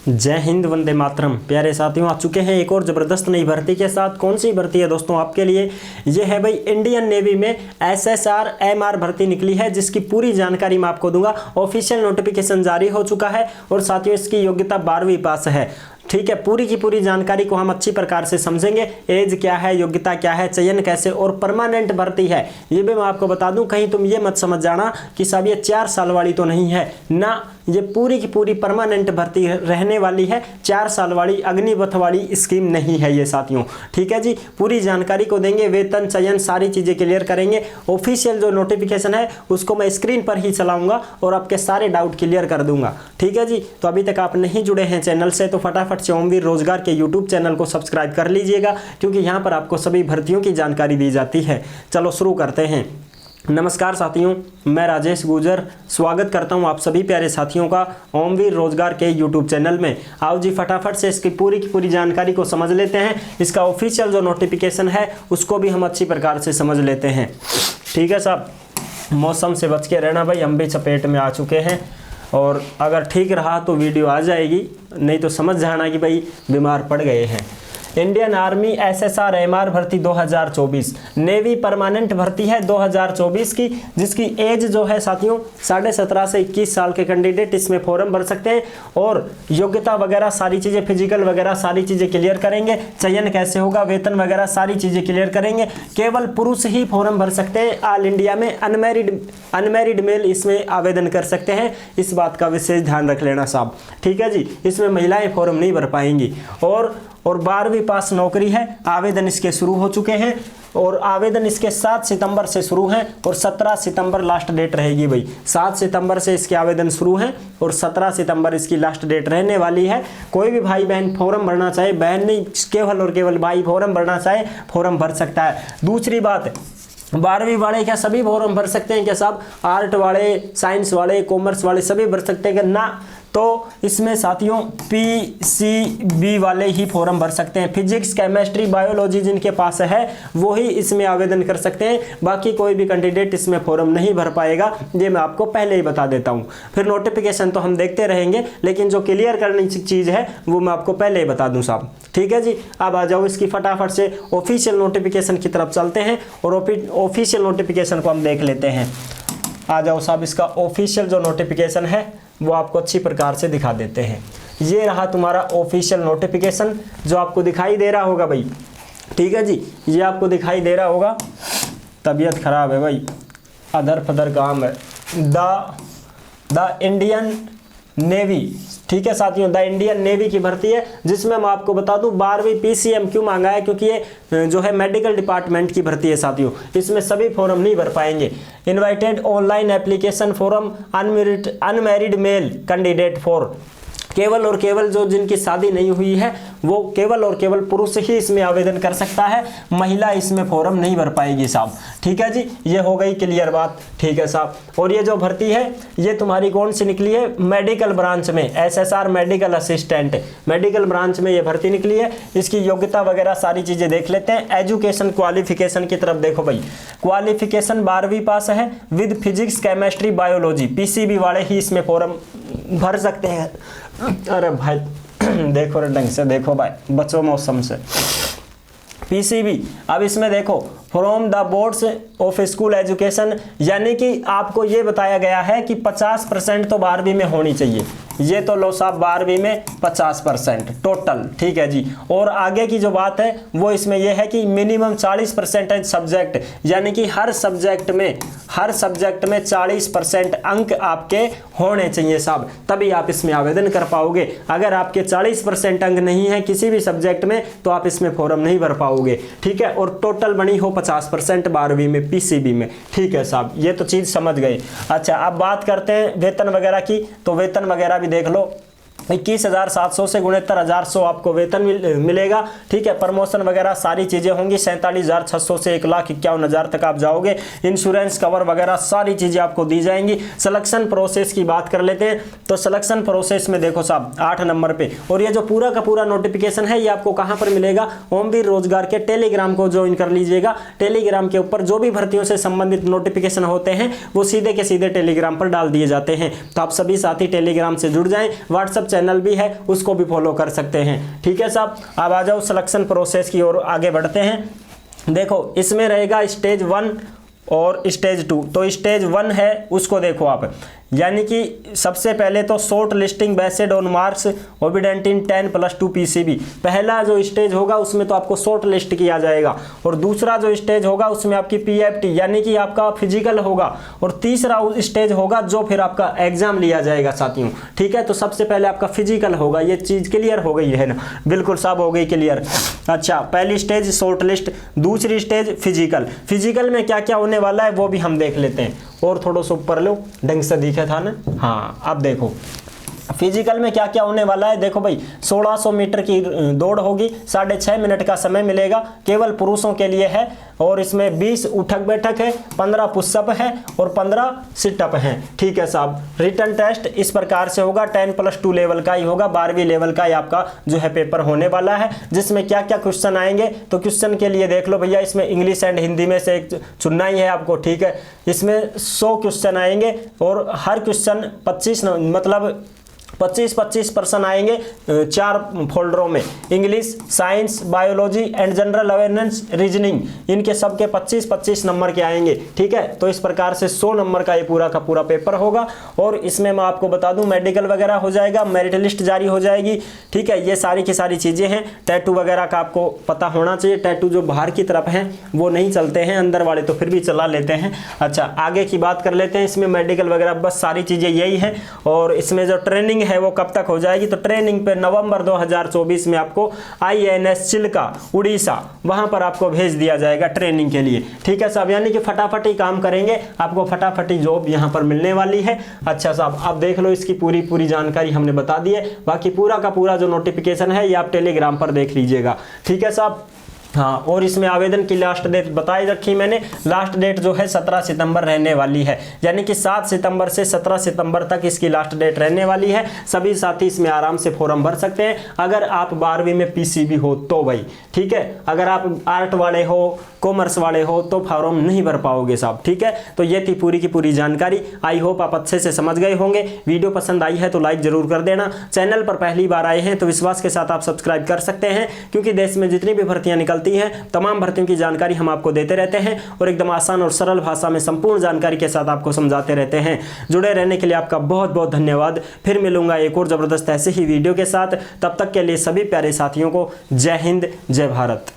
जय हिंद, वंदे मातरम। प्यारे साथियों, आ चुके हैं एक और ज़बरदस्त नई भर्ती के साथ। कौन सी भर्ती है दोस्तों आपके लिए? ये है भाई इंडियन नेवी में SSR MR भर्ती निकली है, जिसकी पूरी जानकारी मैं आपको दूंगा। ऑफिशियल नोटिफिकेशन जारी हो चुका है और साथियों इसकी योग्यता 12वीं पास है। ठीक है, पूरी की पूरी जानकारी को हम अच्छी प्रकार से समझेंगे। एज क्या है, योग्यता क्या है, चयन कैसे और परमानेंट भर्ती है ये भी मैं आपको बता दूं। कहीं तुम ये मत समझ जाना कि साहब ये 4 साल वाली तो नहीं है ना, ये पूरी की पूरी परमानेंट भर्ती रहने वाली है। 4 साल वाली अग्निपथ वाली स्कीम नहीं है ये साथियों। ठीक है जी, पूरी जानकारी को देंगे, वेतन चयन सारी चीज़ें क्लियर करेंगे। ऑफिशियल जो नोटिफिकेशन है उसको मैं स्क्रीन पर ही चलाऊंगा और आपके सारे डाउट क्लियर कर दूंगा। ठीक है जी, तो अभी तक आप नहीं जुड़े हैं चैनल से तो फटाफट से ओमवीर रोजगार के यूट्यूब चैनल को सब्सक्राइब कर लीजिएगा, क्योंकि यहाँ पर आपको सभी भर्तियों की जानकारी दी जाती है। चलो शुरू करते हैं। नमस्कार साथियों, मैं राजेश गुजर स्वागत करता हूं आप सभी प्यारे साथियों का ओमवीर रोजगार के यूट्यूब चैनल में। आओ जी फटाफट से इसकी पूरी की पूरी जानकारी को समझ लेते हैं। इसका ऑफिशियल जो नोटिफिकेशन है उसको भी हम अच्छी प्रकार से समझ लेते हैं। ठीक है साहब, मौसम से बच के रहना भाई, हम भी चपेट में आ चुके हैं और अगर ठीक रहा तो वीडियो आ जाएगी, नहीं तो समझ जाना कि भाई बीमार पड़ गए हैं। इंडियन आर्मी SSR MR भर्ती 2024 नेवी परमानेंट भर्ती है 2024 की, जिसकी एज जो है साथियों 17.5 से 21 साल के कैंडिडेट इसमें फॉर्म भर सकते हैं और योग्यता वगैरह सारी चीज़ें, फिजिकल वगैरह सारी चीज़ें क्लियर करेंगे। चयन कैसे होगा, वेतन वगैरह सारी चीज़ें क्लियर करेंगे। केवल पुरुष ही फॉर्म भर सकते हैं। ऑल इंडिया में अनमैरिड मेल इसमें आवेदन कर सकते हैं, इस बात का विशेष ध्यान रख लेना साहब। ठीक है जी, इसमें महिलाएं फॉर्म नहीं भर पाएंगी। और 12वीं पास नौकरी है। आवेदन इसके शुरू हो चुके हैं और आवेदन इसके 7 सितंबर से शुरू हैं और 17 सितंबर लास्ट डेट रहेगी भाई। 7 सितंबर से इसके आवेदन शुरू हैं और 17 सितंबर इसकी लास्ट डेट रहने वाली है। कोई भी भाई बहन फॉर्म भरना चाहे, बहन नहीं केवल और केवल भाई फॉर्म भरना चाहे फॉर्म भर सकता है। दूसरी बात, 12वीं वाले क्या सभी फॉर्म भर सकते हैं क्या साहब? आर्ट वाले, साइंस वाले, कॉमर्स वाले सभी भर सकते हैं क्या? ना, तो इसमें साथियों PCB वाले ही फॉर्म भर सकते हैं। फिजिक्स, केमिस्ट्री, बायोलॉजी जिनके पास है वो ही इसमें आवेदन कर सकते हैं। बाकी कोई भी कैंडिडेट इसमें फॉर्म नहीं भर पाएगा, ये मैं आपको पहले ही बता देता हूँ। फिर नोटिफिकेशन तो हम देखते रहेंगे, लेकिन जो क्लियर करने की चीज़ है वो मैं आपको पहले ही बता दूँ साहब। ठीक है जी, अब आ जाओ इसकी फटाफट से ऑफिशियल नोटिफिकेशन की तरफ चलते हैं और ऑफिशियल नोटिफिकेशन को हम देख लेते हैं। आ जाओ साहब, इसका ऑफिशियल जो नोटिफिकेशन है वो आपको अच्छी प्रकार से दिखा देते हैं। ये रहा तुम्हारा ऑफिशियल नोटिफिकेशन जो आपको दिखाई दे रहा होगा भाई। ठीक है जी, ये आपको दिखाई दे रहा होगा। तबीयत खराब है भाई, अदर फदर काम है। द इंडियन नेवी, ठीक है साथियों, द इंडियन नेवी की भर्ती है, जिसमें मैं आपको बता दूं 12वीं PCM क्यों मांगा है, क्योंकि ये जो है मेडिकल डिपार्टमेंट की भर्ती है साथियों। इसमें सभी फॉर्म नहीं भर पाएंगे। Invited online application form unmarried male candidate for, केवल और केवल जो जिनकी शादी नहीं हुई है वो केवल और केवल पुरुष ही इसमें आवेदन कर सकता है, महिला इसमें फॉर्म नहीं भर पाएगी साहब। ठीक है जी, ये हो गई क्लियर बात। ठीक है साहब, और ये जो भर्ती है ये तुम्हारी कौन सी निकली है? मेडिकल ब्रांच में, SSR medical assistant medical branch में ये भर्ती निकली है। इसकी योग्यता वगैरह सारी चीज़ें देख लेते हैं। एजुकेशन क्वालिफिकेशन की तरफ देखो भाई। क्वालिफिकेशन 12वीं पास है with physics, chemistry, biology. PCB वाले ही इसमें फॉर्म भर सकते हैं। अरे भाई देखो रे ढंग से देखो भाई, बचो मौसम से। PCB, अब इसमें देखो from the boards of school education, यानी कि आपको ये बताया गया है कि 50% तो 12वीं में होनी चाहिए। ये तो लो साहब 12वीं में 50% टोटल। ठीक है जी, और आगे की जो बात है वो इसमें यह है कि मिनिमम 40% सब्जेक्ट, यानी कि हर सब्जेक्ट में 40% अंक आपके होने चाहिए साहब, तभी आप इसमें आवेदन कर पाओगे। अगर आपके 40% अंक नहीं है किसी भी सब्जेक्ट में तो आप इसमें फॉर्म नहीं भर पाओगे। ठीक है, और टोटल बनी हो 50% 12वीं में PCB में। ठीक है साहब, ये तो चीज़ समझ गए। अच्छा, अब बात करते हैं वेतन वगैरह की, तो वेतन वगैरह भी देख लो। 21,700 से 69,100 आपको वेतन मिलेगा। ठीक है, प्रमोशन वगैरह सारी चीज़ें होंगी। 47,600 से 1,51,000 तक आप जाओगे। इंश्योरेंस कवर वगैरह सारी चीज़ें आपको दी जाएंगी। सिलेक्शन प्रोसेस की बात कर लेते हैं, तो सिलेक्शन प्रोसेस में देखो साहब 8 नंबर पे, और ये जो पूरा का पूरा नोटिफिकेशन है ये आपको कहाँ पर मिलेगा? ओमवीर रोजगार के टेलीग्राम को ज्वाइन कर लीजिएगा। टेलीग्राम के ऊपर जो भी भर्तियों से संबंधित नोटिफिकेशन होते हैं वो सीधे के सीधे टेलीग्राम पर डाल दिए जाते हैं। तो आप सभी साथी टेलीग्राम से जुड़ जाएं। व्हाट्सएप चैनल भी है, उसको भी फॉलो कर सकते हैं। ठीक है साहब, अब आ जाओ सिलेक्शन प्रोसेस की ओर आगे बढ़ते हैं। देखो इसमें रहेगा स्टेज 1 और स्टेज 2। तो स्टेज 1 है उसको देखो आप, यानी कि सबसे पहले तो short listing based on marks obedient in 10+2 PCB। पहला जो स्टेज होगा उसमें तो आपको शॉर्ट लिस्ट किया जाएगा, और दूसरा जो स्टेज होगा उसमें आपकी PFT यानी कि आपका फिजिकल होगा, और तीसरा स्टेज होगा जो फिर आपका एग्जाम लिया जाएगा साथियों। ठीक है, तो सबसे पहले आपका फिजिकल होगा, ये चीज़ क्लियर हो गई है ना? बिल्कुल साहब हो गई क्लियर। अच्छा, पहली स्टेज शॉर्ट लिस्ट, दूसरी स्टेज फिजिकल। फिजिकल में क्या क्या होने वाला है वो भी हम देख लेते हैं, और थोड़ा सा ऊपर लो, ढंग से दिखा था ना? हाँ, अब देखो फिजिकल में क्या क्या होने वाला है। देखो भाई 1600 मीटर की दौड़ होगी, 6.5 मिनट का समय मिलेगा, केवल पुरुषों के लिए है, और इसमें 20 उठक बैठक है, 15 पुशअप है और 15 सिटअप हैं। ठीक है साहब, रिटन टेस्ट इस प्रकार से होगा, 10+2 लेवल का ही होगा, 12वीं लेवल का ही आपका जो है पेपर होने वाला है, जिसमें क्या क्या क्वेश्चन आएंगे। तो क्वेश्चन के लिए देख लो भैया, इसमें इंग्लिश एंड हिंदी में से एक चुनना ही है आपको। ठीक है, इसमें 100 क्वेश्चन आएंगे, और हर क्वेश्चन 25 प्रश्न आएंगे 4 फोल्डरों में, English, science, biology and general awareness, reasoning, इनके सबके 25 नंबर के आएंगे। ठीक है, तो इस प्रकार से 100 नंबर का ये पूरा का पूरा पेपर होगा, और इसमें मैं आपको बता दूं मेडिकल वगैरह हो जाएगा, मेरिट लिस्ट जारी हो जाएगी। ठीक है, ये सारी की सारी चीज़ें हैं। टैटू वगैरह का आपको पता होना चाहिए, टैटू जो बाहर की तरफ हैं वो नहीं चलते हैं, अंदर वाले तो फिर भी चला लेते हैं। अच्छा, आगे की बात कर लेते हैं। इसमें मेडिकल वगैरह बस सारी चीज़ें यही है, और इसमें जो ट्रेनिंग है वो कब तक हो जाएगी, तो ट्रेनिंग पे नवंबर 2024 में आपको INS चिल्का उड़ीसा वहां पर आपको भेज दिया जाएगा ट्रेनिंग के लिए। ठीक है साहब, यानी कि फटाफट ही काम करेंगे, आपको फटाफट ही जॉब यहां पर मिलने वाली है। अच्छा साहब, आप देख लो, इसकी पूरी जानकारी हमने बता दी है, बाकी पूरा का पूरा जो नोटिफिकेशन है ये आप टेलीग्राम पर देख लीजिएगा। ठीक है साहब, हाँ, और इसमें आवेदन की लास्ट डेट बताई रखी मैंने। लास्ट डेट जो है 17 सितंबर रहने वाली है, यानी कि 7 सितंबर से 17 सितंबर तक इसकी लास्ट डेट रहने वाली है। सभी साथी इसमें आराम से फॉर्म भर सकते हैं, अगर आप 12वीं में PCB हो तो भाई। ठीक है, अगर आप आर्ट वाले हो, कॉमर्स वाले हो तो फॉर्म नहीं भर पाओगे साहब। ठीक है, तो ये थी पूरी की पूरी जानकारी। आई होप आप अच्छे से समझ गए होंगे। वीडियो पसंद आई है तो लाइक जरूर कर देना। चैनल पर पहली बार आए हैं तो विश्वास के साथ आप सब्सक्राइब कर सकते हैं, क्योंकि देश में जितनी भी भर्तियां निकलती हैं तमाम भर्तियों की जानकारी हम आपको देते रहते हैं, और एकदम आसान और सरल भाषा में संपूर्ण जानकारी के साथ आपको समझाते रहते हैं। जुड़े रहने के लिए आपका बहुत बहुत धन्यवाद। फिर मिलूंगा एक और जबरदस्त ऐसे ही वीडियो के साथ। तब तक के लिए सभी प्यारे साथियों को जय हिंद, जय भारत।